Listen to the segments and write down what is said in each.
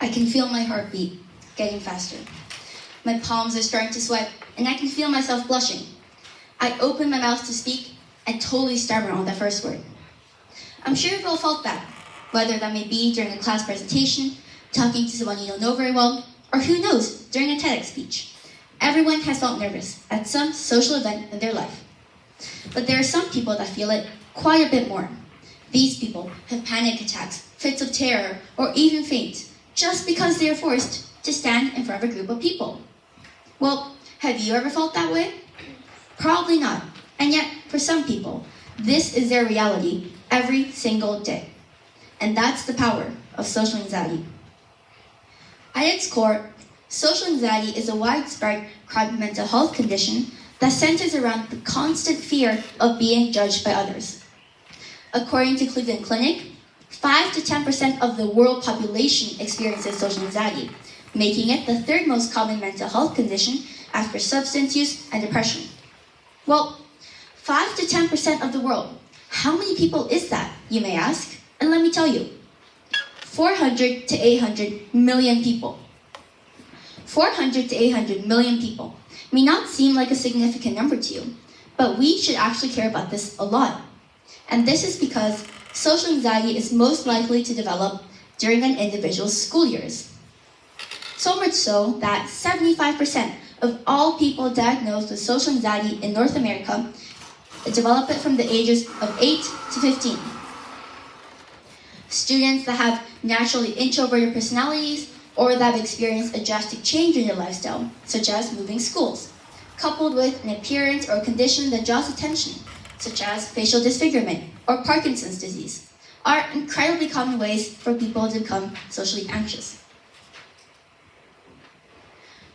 I can feel my heartbeat getting faster. My palms are starting to sweat, and I can feel myself blushing. I open my mouth to speak and totally stammer on that first word. I'm sure you've all felt that, whether that may be during a class presentation, talking to someone you don't know very well, or who knows, during a TEDx speech. Everyone has felt nervous at some social event in their life. But there are some people that feel it quite a bit more. These people have panic attacks, fits of terror, or even faint, just because they are forced to stand in front of a group of people. Well, have you ever felt that way? Probably not. And yet, for some people, this is their reality every single day. And that's the power of social anxiety. At its core, social anxiety is a widespread chronic mental health condition that centers around the constant fear of being judged by others. According to Cleveland Clinic, 5 to 10% of the world population experiences social anxiety, making it the third most common mental health condition after substance use and depression. Well, 5 to 10% of the world. How many people is that, you may ask? And let me tell you, 400 to 800 million people. 400 to 800 million people may not seem like a significant number to you, but we should actually care about this a lot. And this is because social anxiety is most likely to develop during an individual's school years. So much so that 75% of all people diagnosed with social anxiety in North America develop it from the ages of 8 to 15. Students that have naturally introverted personalities or that have experienced a drastic change in their lifestyle, such as moving schools, coupled with an appearance or a condition that draws attention, such as facial disfigurement or Parkinson's disease, are incredibly common ways for people to become socially anxious.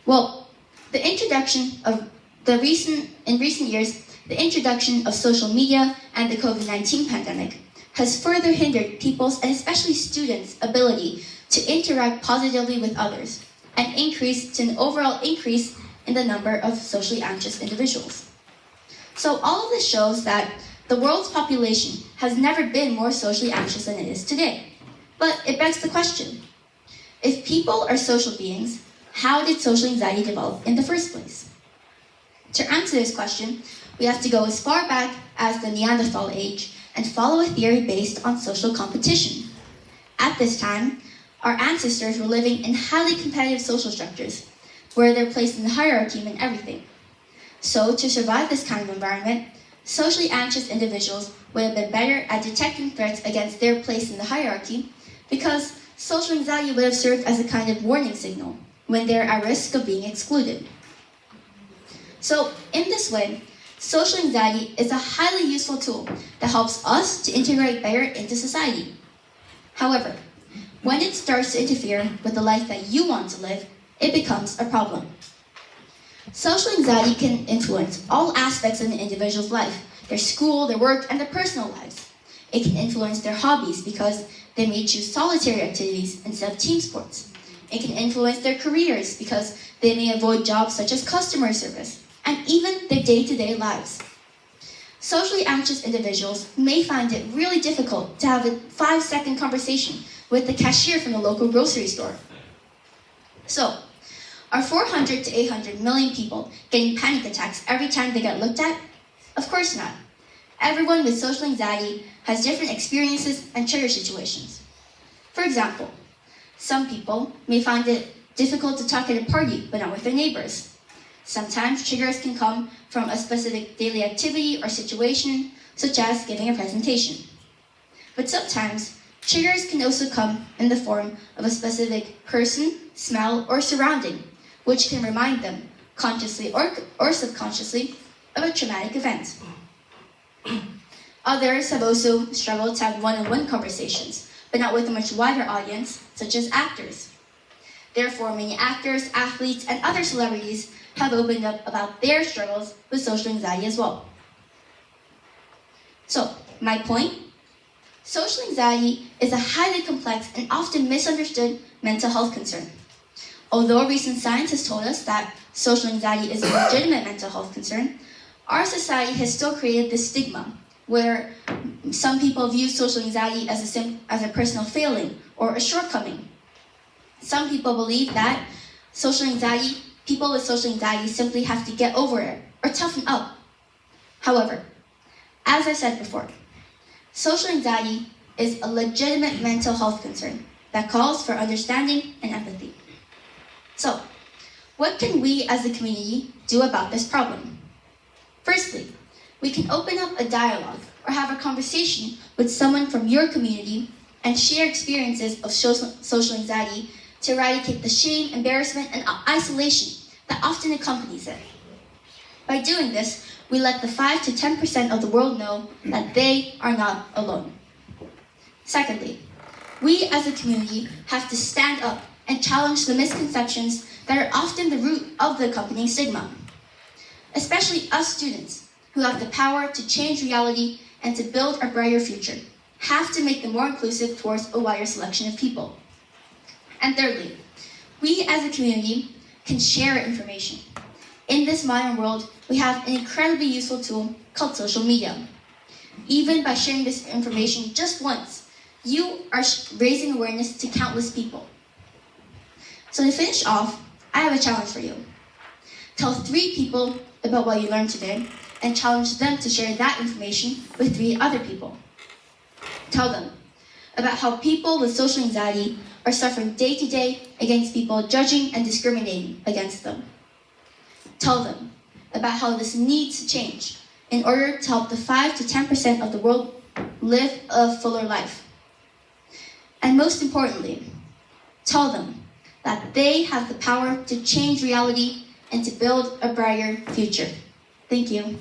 Well, in recent years, the introduction of social media and the COVID-19 pandemic has further hindered people's, and especially students' ability to interact positively with others and increase to an overall increase in the number of socially anxious individuals. So all of this shows that the world's population has never been more socially anxious than it is today. But it begs the question, if people are social beings, how did social anxiety develop in the first place? To answer this question, we have to go as far back as the Neanderthal age and follow a theory based on social competition. At this time, our ancestors were living in highly competitive social structures, where they're placed in the hierarchy in everything. So, to survive this kind of environment, socially anxious individuals would have been better at detecting threats against their place in the hierarchy, because social anxiety would have served as a kind of warning signal when they're at risk of being excluded. So, in this way, social anxiety is a highly useful tool that helps us to integrate better into society. However, when it starts to interfere with the life that you want to live, it becomes a problem. Social anxiety can influence all aspects of an individual's life, their school, their work, and their personal lives. It can influence their hobbies because they may choose solitary activities instead of team sports. It can influence their careers because they may avoid jobs such as customer service, and even their day-to-day lives. Socially anxious individuals may find it really difficult to have a 5-second conversation with the cashier from the local grocery store. So, are 400 to 800 million people getting panic attacks every time they get looked at? Of course not. Everyone with social anxiety has different experiences and trigger situations. For example, some people may find it difficult to talk at a party, but not with their neighbors. Sometimes triggers can come from a specific daily activity or situation, such as giving a presentation. But sometimes, triggers can also come in the form of a specific person, smell, or surrounding, which can remind them, consciously or subconsciously, of a traumatic event. Others have also struggled to have one-on-one conversations, but not with a much wider audience, such as actors. Therefore, many actors, athletes, and other celebrities have opened up about their struggles with social anxiety as well. So, my point? Social anxiety is a highly complex and often misunderstood mental health concern. Although recent science has told us that social anxiety is a legitimate mental health concern, our society has still created this stigma where some people view social anxiety as a personal failing or a shortcoming. Some people believe that people with social anxiety simply have to get over it or toughen up. However, as I said before, social anxiety is a legitimate mental health concern that calls for understanding and empathy. So, what can we as a community do about this problem? Firstly, we can open up a dialogue or have a conversation with someone from your community and share experiences of social anxiety to eradicate the shame, embarrassment, and isolation that often accompanies it. By doing this, we let the 5 to 10% of the world know that they are not alone. Secondly, we as a community have to stand up and challenge the misconceptions that are often the root of the accompanying stigma. Especially us students, who have the power to change reality and to build a brighter future, have to make them more inclusive towards a wider selection of people. And thirdly, we as a community can share information. In this modern world, we have an incredibly useful tool called social media. Even by sharing this information just once, you are raising awareness to countless people. So to finish off, I have a challenge for you. Tell 3 people about what you learned today and challenge them to share that information with 3 other people. Tell them about how people with social anxiety are suffering day to day against people judging and discriminating against them. Tell them about how this needs to change in order to help the 5 to 10% of the world live a fuller life. And most importantly, tell them that they have the power to change reality and to build a brighter future. Thank you.